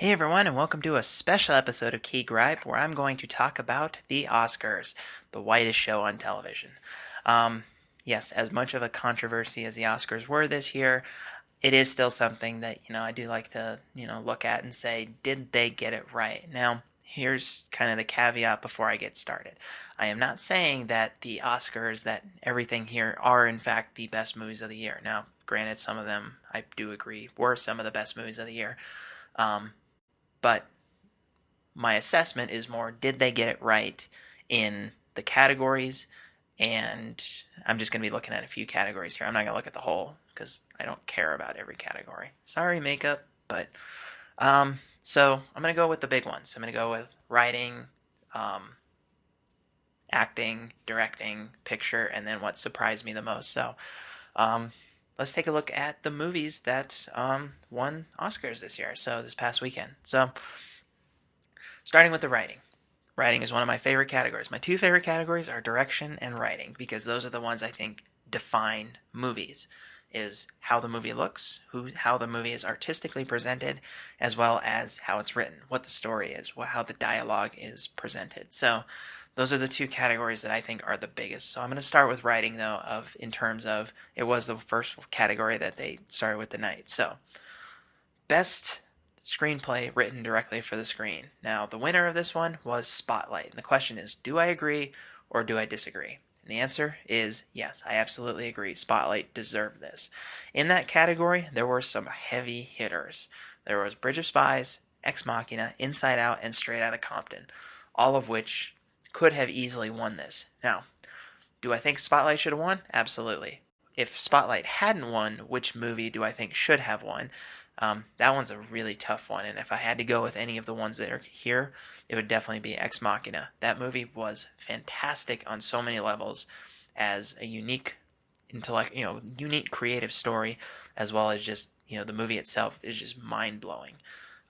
Hey everyone, and welcome to a special episode of Key Gripe where I'm going to talk about the Oscars, the whitest show on television. Um, yes, as much of a controversy as the Oscars were this year, it is still something that, I do like to, look at and say, did they get it right? Now, here's kind of the caveat before I get started. I am not saying that the Oscars, that everything here are in fact the best movies of the year. Now, granted, some of them, I do agree, were some of the best movies of the year. Um, but my assessment is more, did they get it right in the categories? And I'm just going to be looking at a few categories here. I'm not going to look at the whole because I don't care about every category. Sorry, makeup, but so I'm going to go with the big ones. I'm going to go with writing, um, acting, directing, picture, and then what surprised me the most. So um, let's take a look at the movies that won Oscars this year. So this past weekend. So starting with the writing. Writing is one of my favorite categories. My two favorite categories are direction and writing because those are the ones I think define movies. Is how the movie looks, how the movie is artistically presented, as well as how it's written, what the story is, how the dialogue is presented. So those are the two categories that I think are the biggest. So I'm going to start with writing though, of in terms of it was the first category that they started with tonight. So best screenplay written directly for the screen. Now, the winner of this one was Spotlight. And the question is, do I agree or do I disagree? And the answer is yes, I absolutely agree. Spotlight deserved this. In that category, there were some heavy hitters. There was Bridge of Spies, Ex Machina, Inside Out, and Straight Outta Compton, all of which could have easily won this. Now, do I think Spotlight should have won? Absolutely. If Spotlight hadn't won, which movie do I think should have won? That one's a really tough one, and if I had to go with any of the ones that are here, it would definitely be Ex Machina. That movie was fantastic on so many levels, as a unique unique creative story, as well as just the movie itself is just mind blowing.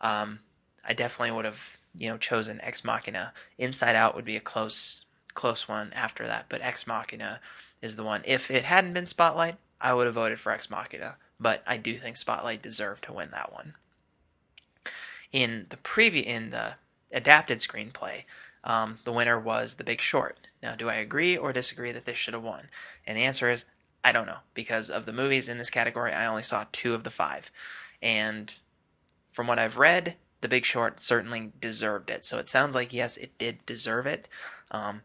I definitely would have chosen Ex Machina. Inside Out would be a close one after that, but Ex Machina is the one. If it hadn't been Spotlight, I would have voted for Ex Machina, but I do think Spotlight deserved to win that one. In the adapted screenplay, the winner was The Big Short. Now, do I agree or disagree that this should have won? And the answer is I don't know, because of the movies in this category, I only saw two of the five, and from what I've read, The Big Short certainly deserved it. So it sounds like yes, it did deserve it. Um,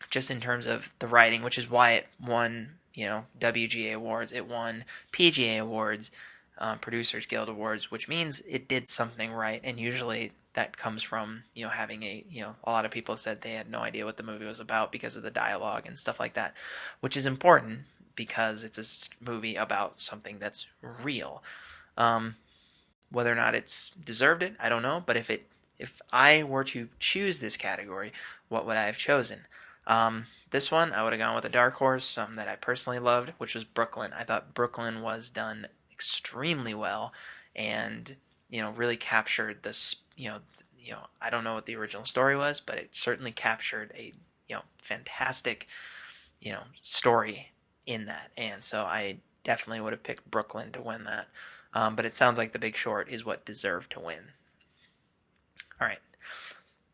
just in terms of the writing, which is why it won, WGA awards, it won PGA awards, Producers Guild awards, which means it did something right. And usually that comes from having a lot of people have said they had no idea what the movie was about because of the dialogue and stuff like that, which is important because it's a movie about something that's real. Um, Whether or not it's deserved it, I don't know. But if I were to choose this category, what would I have chosen? This one, I would have gone with a dark horse, something that I personally loved, which was Brooklyn. I thought Brooklyn was done extremely well, and really captured this. I don't know what the original story was, but it certainly captured a fantastic story in that, and so I definitely would have picked Brooklyn to win that. But it sounds like The Big Short is what deserved to win. All right.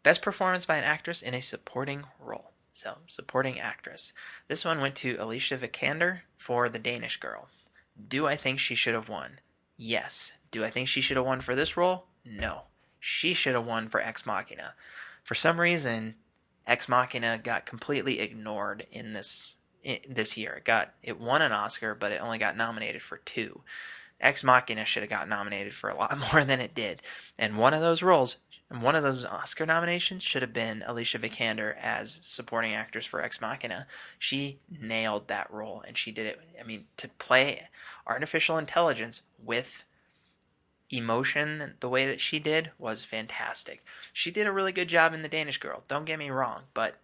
Best performance by an actress in a supporting role. So, supporting actress. This one went to Alicia Vikander for The Danish Girl. Do I think she should have won? Yes. Do I think she should have won for this role? No. She should have won for Ex Machina. For some reason, Ex Machina got completely ignored in this year. It won an Oscar, but it only got nominated for two. Ex Machina should have got nominated for a lot more than it did. And one of those roles, and one of those Oscar nominations should have been Alicia Vikander as supporting actress for Ex Machina. She nailed that role, and she did it. I mean, to play artificial intelligence with emotion the way that she did was fantastic. She did a really good job in The Danish Girl, don't get me wrong, but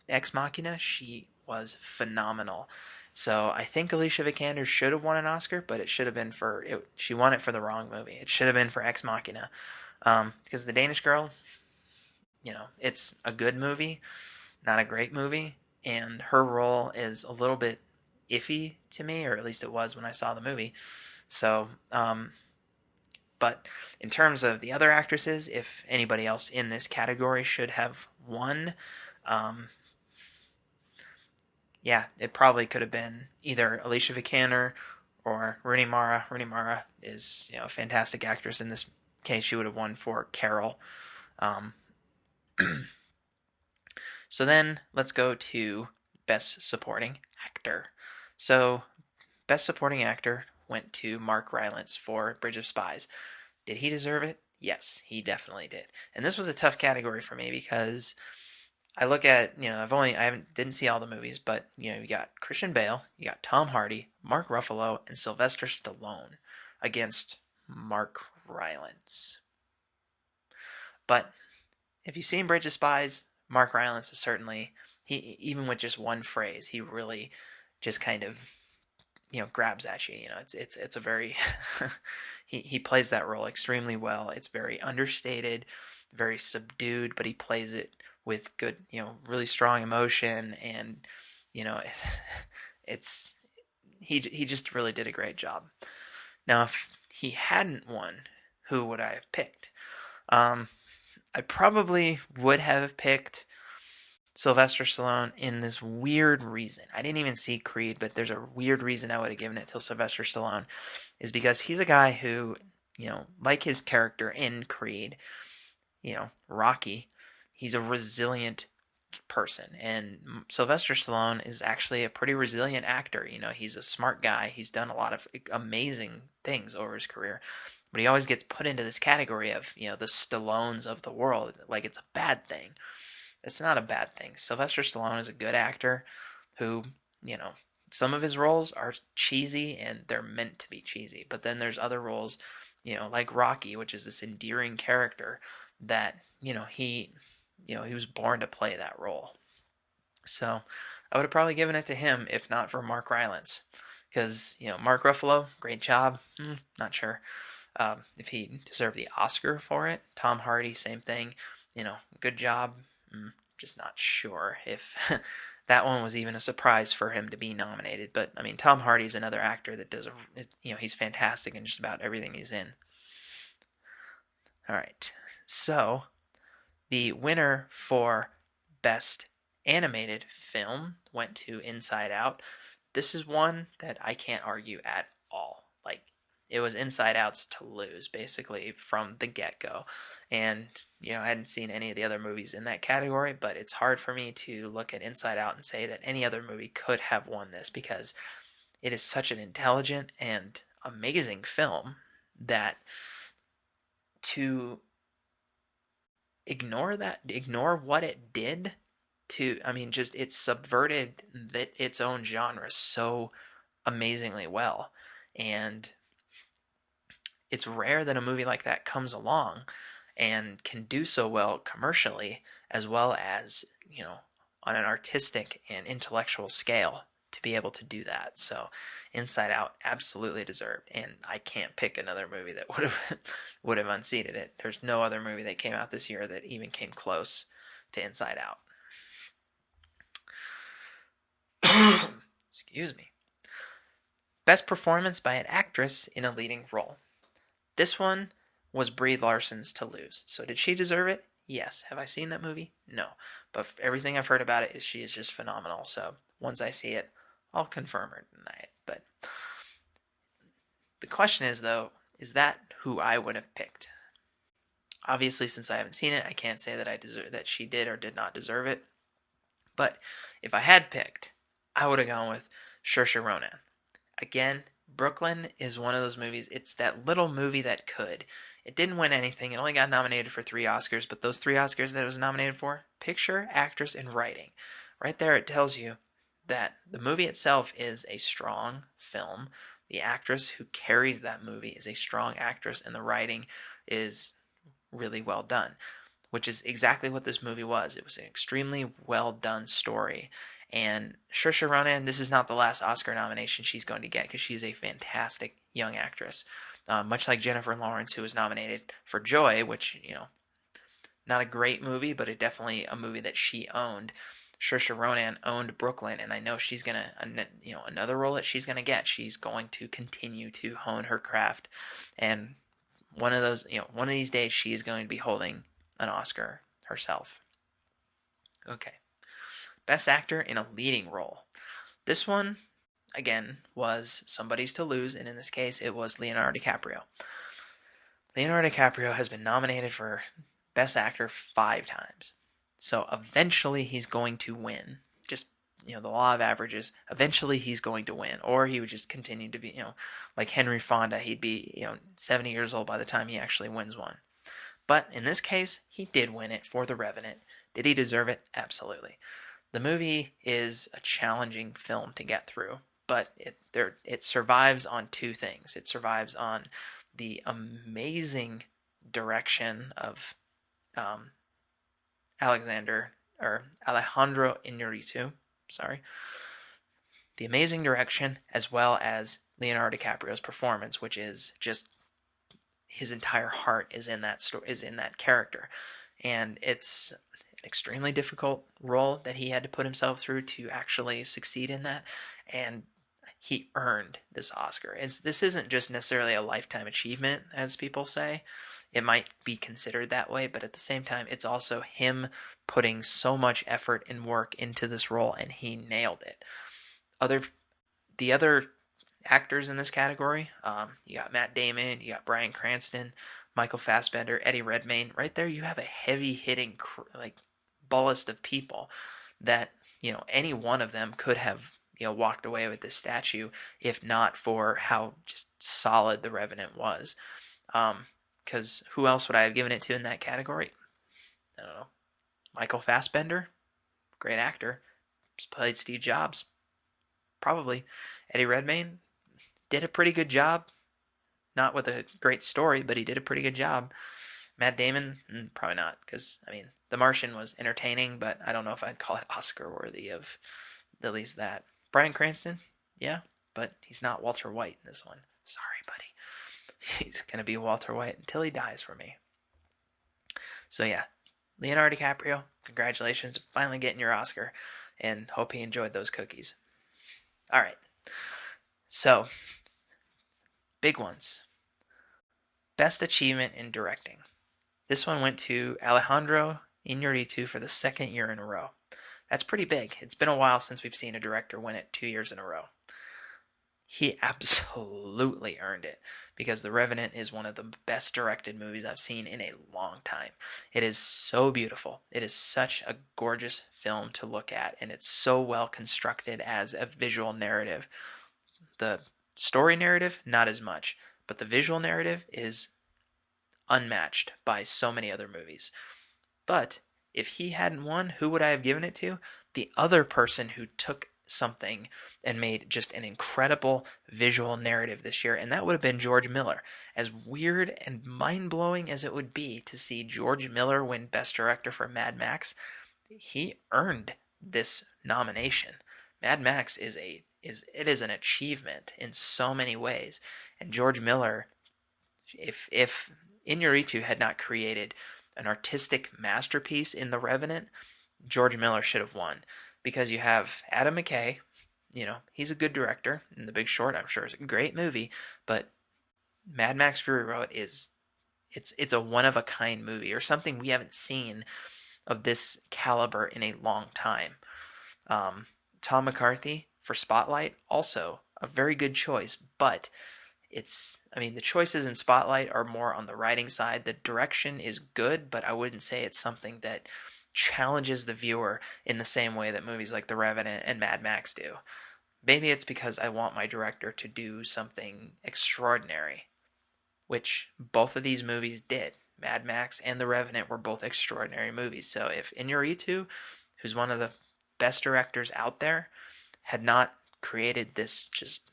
Ex Machina, she was phenomenal. So I think Alicia Vikander should have won an Oscar, but it should have been for it. She won it for the wrong movie. It should have been for Ex Machina, because The Danish Girl, it's a good movie, not a great movie, and her role is a little bit iffy to me, or at least it was when I saw the movie. So But in terms of the other actresses, if anybody else in this category should have won, um, yeah, it probably could have been either Alicia Vikander or Rooney Mara. Rooney Mara is, a fantastic actress. In this case, she would have won for Carol. Um, so then let's go to Best Supporting Actor. So Best Supporting Actor went to Mark Rylance for Bridge of Spies. Did he deserve it? Yes, he definitely did. And this was a tough category for me because I look at, I haven't didn't see all the movies, but you got Christian Bale, you got Tom Hardy, Mark Ruffalo, and Sylvester Stallone against Mark Rylance. But if you've seen Bridge of Spies, Mark Rylance is certainly he even with just one phrase, he really just kind of grabs at you. It's a very he plays that role extremely well. It's very understated, very subdued, but he plays it with good, really strong emotion, and you know, it's he just really did a great job. Now, if he hadn't won, who would I have picked? I probably would have picked Sylvester Stallone in this weird reason. I didn't even see Creed, but there's a weird reason I would have given it to Sylvester Stallone, is because he's a guy who, like his character in Creed, Rocky, he's a resilient person. And Sylvester Stallone is actually a pretty resilient actor. He's a smart guy. He's done a lot of amazing things over his career. But he always gets put into this category of, the Stallones of the world, like it's a bad thing. It's not a bad thing. Sylvester Stallone is a good actor who, some of his roles are cheesy and they're meant to be cheesy. But then there's other roles, like Rocky, which is this endearing character that, he was born to play that role. So I would have probably given it to him if not for Mark Rylance. Because, Mark Ruffalo, great job. Not sure if he deserved the Oscar for it. Tom Hardy, same thing. Good job. Just not sure if that one was even a surprise for him to be nominated. But, I mean, Tom Hardy's another actor that does, he's fantastic in just about everything he's in. All right. So, the winner for Best Animated Film went to Inside Out. This is one that I can't argue at all. Like, it was Inside Out's to lose, basically, from the get-go. And, I hadn't seen any of the other movies in that category, but it's hard for me to look at Inside Out and say that any other movie could have won this, because it is such an intelligent and amazing film that to ignore what it did just it subverted its own genre so amazingly well. And it's rare that a movie like that comes along and can do so well commercially as well as, on an artistic and intellectual scale to be able to do that. So Inside Out absolutely deserved, and I can't pick another movie that would have unseated it. There's no other movie that came out this year that even came close to Inside Out. Excuse me. Best performance by an actress in a leading role. This one was Brie Larson's to lose. So did she deserve it? Yes. Have I seen that movie? No. But everything I've heard about it is she is just phenomenal. So once I see it, I'll confirm or deny it. But the question is, though, is that who I would have picked? Obviously, since I haven't seen it, I can't say that she did or did not deserve it. But if I had picked, I would have gone with Saoirse Ronan. Again, Brooklyn is one of those movies. It's that little movie that could. It didn't win anything. It only got nominated for 3 Oscars, but those 3 Oscars that it was nominated for, picture, actress, and writing. Right there it tells you that the movie itself is a strong film. The actress who carries that movie is a strong actress, and the writing is really well done, which is exactly what this movie was. It was an extremely well done story. And Saoirse Ronan, this is not the last Oscar nomination she's going to get, because she's a fantastic young actress. Much like Jennifer Lawrence, who was nominated for Joy, which, not a great movie, but it definitely a movie that she owned. Saoirse Ronan owned Brooklyn, and I know she's going to, another role that she's going to get. She's going to continue to hone her craft. And one of those, one of these days she is going to be holding an Oscar herself. Okay. Best Actor in a Leading Role. This one, again, was somebody's to lose, and in this case, it was Leonardo DiCaprio. Leonardo DiCaprio has been nominated for Best Actor 5 times. So eventually he's going to win. Just, the law of averages, eventually he's going to win. Or he would just continue to be, like Henry Fonda, he'd be, 70 years old by the time he actually wins one. But in this case, he did win it for The Revenant. Did he deserve it? Absolutely. The movie is a challenging film to get through, but it survives on 2 things. It survives on the amazing direction of Alejandro Inarritu, sorry. The amazing direction, as well as Leonardo DiCaprio's performance, which is just his entire heart is in that character, and it's an extremely difficult role that he had to put himself through to actually succeed in that, and he earned this Oscar. This isn't just necessarily a lifetime achievement, as people say. It might be considered that way, but at the same time, it's also him putting so much effort and work into this role, and he nailed it. The other actors in this category, you got Matt Damon, you got Bryan Cranston, Michael Fassbender, Eddie Redmayne. Right there, you have a heavy-hitting ballast of people that any one of them could have walked away with this statue if not for how just solid The Revenant was. Because who else would I have given it to in that category? I don't know. Michael Fassbender, great actor, just played Steve Jobs. Probably. Eddie Redmayne did a pretty good job. Not with a great story, but he did a pretty good job. Matt Damon, probably not, because, The Martian was entertaining, but I don't know if I'd call it Oscar-worthy of at least that. Bryan Cranston, yeah, but he's not Walter White in this one. Sorry, buddy. He's going to be Walter White until he dies for me. So yeah, Leonardo DiCaprio, congratulations, finally getting your Oscar, and hope he enjoyed those cookies. All right, so big ones. Best achievement in directing. This one went to Alejandro Inarritu for the 2nd year in a row. That's pretty big. It's been a while since we've seen a director win it 2 years in a row. He absolutely earned it, because The Revenant is one of the best directed movies I've seen in a long time. It is so beautiful. It is such a gorgeous film to look at, and it's so well constructed as a visual narrative. The story narrative, not as much, but the visual narrative is unmatched by so many other movies. But if he hadn't won, who would I have given it to? The other person who took something and made just an incredible visual narrative this year, and that would have been George Miller. As weird and mind-blowing as it would be to see George Miller win Best Director for Mad Max, he earned this nomination. Mad Max is an achievement in so many ways, and George Miller, if Inarritu had not created an artistic masterpiece in The Revenant, George Miller should have won. Because you have Adam McKay, he's a good director. In The Big Short, I'm sure it's a great movie, but Mad Max Fury Road it's a one-of-a-kind movie, or something we haven't seen of this caliber in a long time. Tom McCarthy for Spotlight, also a very good choice, but the choices in Spotlight are more on the writing side. The direction is good, but I wouldn't say it's something that challenges the viewer in the same way that movies like The Revenant and Mad Max do. Maybe it's because I want my director to do something extraordinary, which both of these movies did. Mad Max and The Revenant were both extraordinary movies. So if Inarritu, who's one of the best directors out there, had not created this just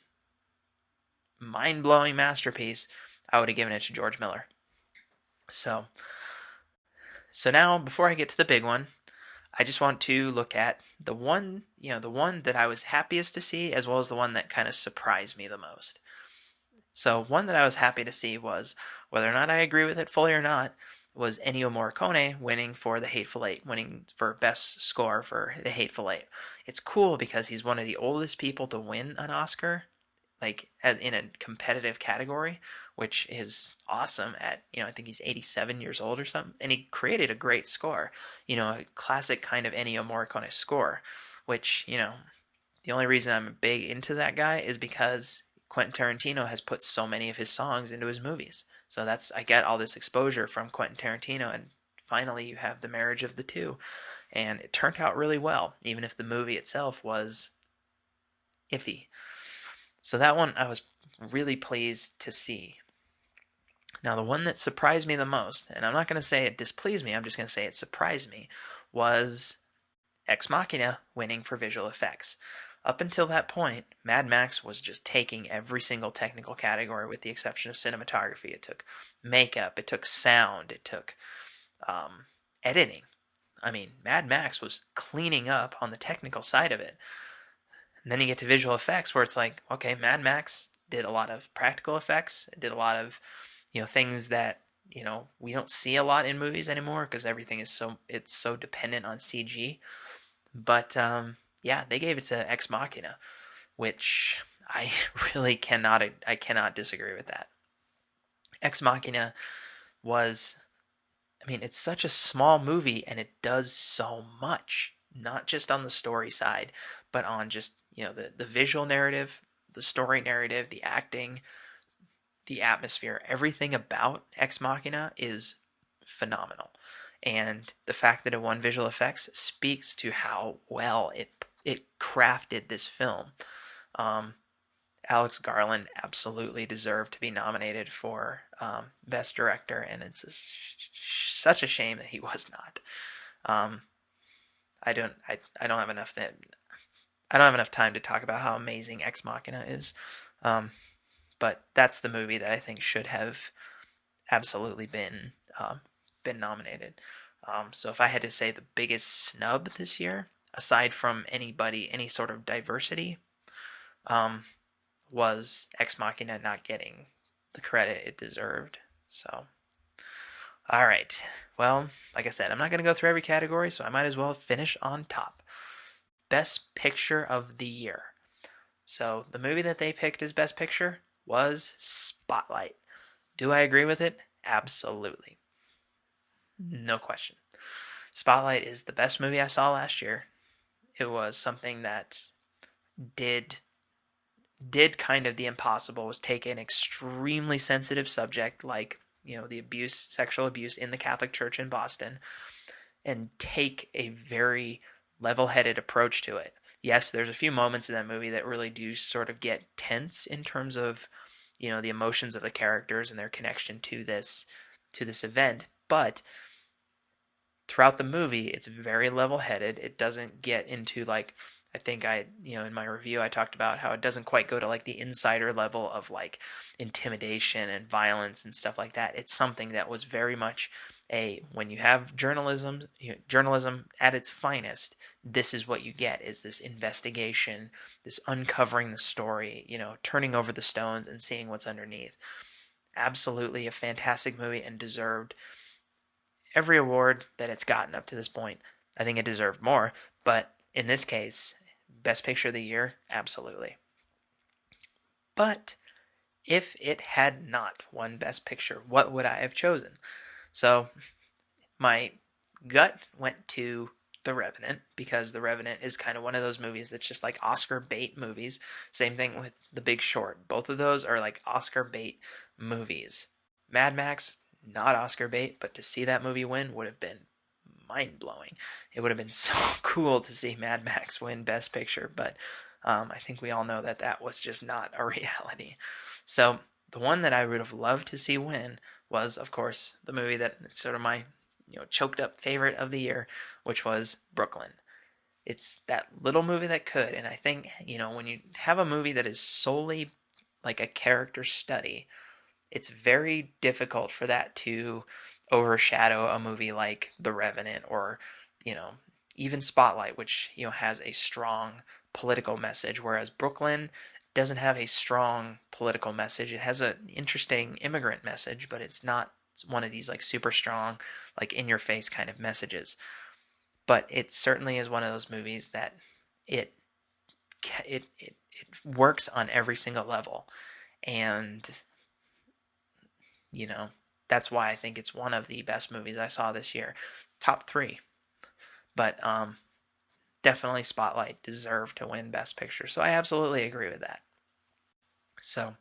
mind-blowing masterpiece, I would have given it to George Miller. So now, before I get to the big one, I just want to look at the one that I was happiest to see, as well as the one that kind of surprised me the most. So one that I was happy to see was, whether or not I agree with it fully or not, was Ennio Morricone winning for The Hateful Eight, winning for Best Score for The Hateful Eight. It's cool because he's one of the oldest people to win an Oscar like in a competitive category, which is awesome. At I think he's 87 years old or something, and he created a great score. A classic kind of Ennio Morricone score, which the only reason I'm big into that guy is because Quentin Tarantino has put so many of his songs into his movies. So I get all this exposure from Quentin Tarantino, and finally you have the marriage of the two, and it turned out really well, even if the movie itself was iffy. So that one I was really pleased to see. Now, the one that surprised me the most, and I'm not going to say it displeased me, I'm just going to say it surprised me, was Ex Machina winning for visual effects. Up until that point, Mad Max was just taking every single technical category with the exception of cinematography. It took makeup, it took sound, it took editing. I mean, Mad Max was cleaning up on the technical side of it. And then you get to visual effects where it's like, okay, Mad Max did a lot of practical effects. It did a lot of, things that, we don't see a lot in movies anymore because everything is so dependent on CG. But yeah, they gave it to Ex Machina, which I really cannot disagree with that. Ex Machina was, I mean, it's such a small movie and it does so much, not just on the story side, but on just, the visual narrative, the story narrative, the acting, the atmosphere, everything about Ex Machina is phenomenal. And the fact that it won visual effects speaks to how well it crafted this film. Um, Alex Garland absolutely deserved to be nominated for Best Director, and such a shame that he was not. Um, I don't have enough time to talk about how amazing Ex Machina is. But that's the movie that I think should have absolutely been nominated. So if I had to say the biggest snub this year, aside from any sort of diversity, um, was Ex Machina not getting the credit it deserved. So, all right. Well, like I said, I'm not going to go through every category, so I might as well finish on top. Best Picture of the Year. So the movie that they picked as Best Picture was Spotlight. Do I agree with it? Absolutely. No question. Spotlight is the best movie I saw last year. It was something that did kind of the impossible, was take an extremely sensitive subject like, the sexual abuse in the Catholic Church in Boston, and take a very level-headed approach to it. Yes, there's a few moments in that movie that really do sort of get tense in terms of, the emotions of the characters and their connection to this event, but throughout the movie it's very level-headed. It doesn't get into like, I think in my review I talked about how it doesn't quite go to like the insider level of like intimidation and violence and stuff like that. It's something that was very much when you have journalism at its finest, this is what you get, is this investigation, this uncovering the story, turning over the stones and seeing what's underneath. Absolutely a fantastic movie and deserved every award that it's gotten up to this point. I think it deserved more, but in this case, Best Picture of the Year, absolutely. But if it had not won Best Picture, what would I have chosen? So my gut went to The Revenant, because The Revenant is kind of one of those movies that's just like Oscar bait movies. Same thing with The Big Short. Both of those are like Oscar bait movies. Mad Max, not Oscar bait, but to see that movie win would have been mind blowing. It would have been so cool to see Mad Max win Best Picture, but I think we all know that that was just not a reality. So the one that I would have loved to see win was, of course, the movie that is sort of my choked up favorite of the year, which was Brooklyn. It's that little movie that could, and I think when you have a movie that is solely like a character study, it's very difficult for that to overshadow a movie like The Revenant, or even Spotlight, which has a strong political message, whereas Brooklyn doesn't have a strong political message. It has an interesting immigrant message, but it's not one of these like super strong, like in your face kind of messages. But it certainly is one of those movies that it it works on every single level. And, you know, that's why I think it's one of the best movies I saw this year. Top three. But definitely Spotlight deserved to win Best Picture. So I absolutely agree with that. So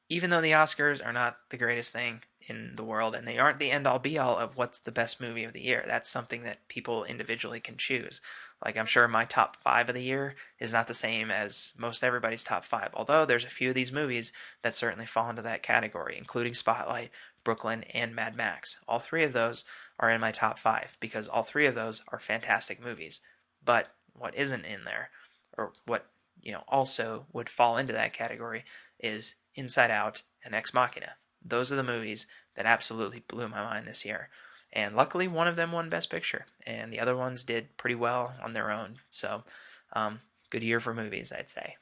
even though the Oscars are not the greatest thing in the world and they aren't the end all be all of what's the best movie of the year, that's something that people individually can choose. Like, I'm sure my top five of the year is not the same as most everybody's top five, although there's a few of these movies that certainly fall into that category, including Spotlight, Brooklyn, and Mad Max. All three of those are in my top five because all three of those are fantastic movies. But what isn't in there, or what also would fall into that category, is Inside Out and Ex Machina. Those are the movies that absolutely blew my mind this year. And luckily, one of them won Best Picture, and the other ones did pretty well on their own. So, good year for movies, I'd say.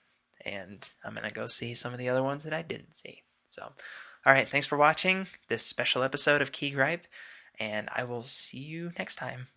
And I'm going to go see some of the other ones that I didn't see. So, all right, thanks for watching this special episode of Key Gripe, and I will see you next time.